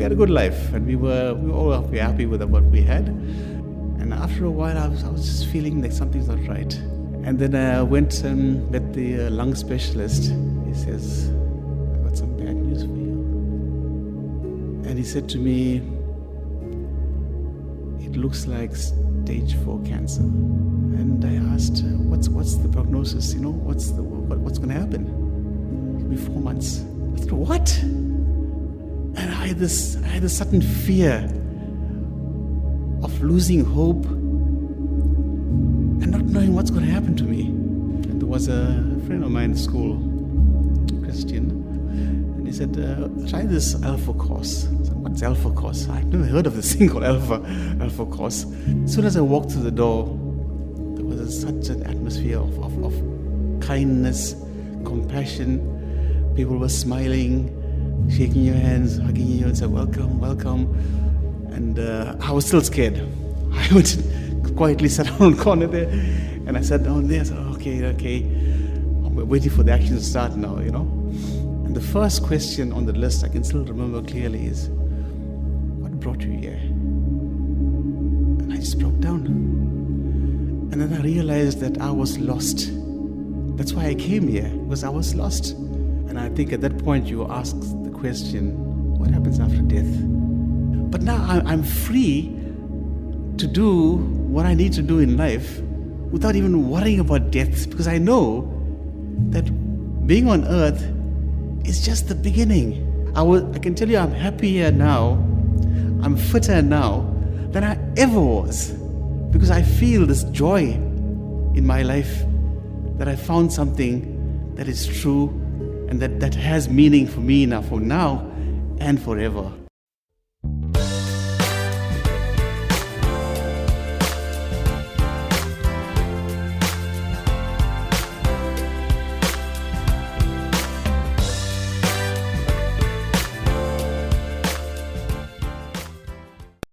we had a good life, and we were all happy with what we had. And after a while, I was just feeling like something's not right. And then I went and met the lung specialist. He says, "I got some bad news for you." And he said to me, "It looks like stage 4 cancer." And I asked, "What's the prognosis? You know, what's going to happen? It'll be 4 months." I said, "What?" And I had this sudden fear of losing hope and not knowing what's going to happen to me. And there was a friend of mine in school, Christian, and he said, "Try this Alpha course." I said, "What's Alpha course?" I've never heard of this thing called Alpha course. As soon as I walked through the door, there was such an atmosphere of kindness, compassion. People were smiling, shaking your hands, hugging you, and said, "Welcome, welcome." And I was still scared. I went and quietly sat down in the corner there, and I sat down there. I said, okay. I'm waiting for the action to start now, you know. And the first question on the list, I can still remember clearly, is, "What brought you here?" And I just broke down. And then I realized that I was lost. That's why I came here, because I was lost. And I think at that point you ask the question, what happens after death? But now I'm free to do what I need to do in life without even worrying about death, because I know that being on earth is just the beginning. I can tell you I'm happier now, I'm fitter now than I ever was, because I feel this joy in my life that I found something that is true and that has meaning for me now and forever.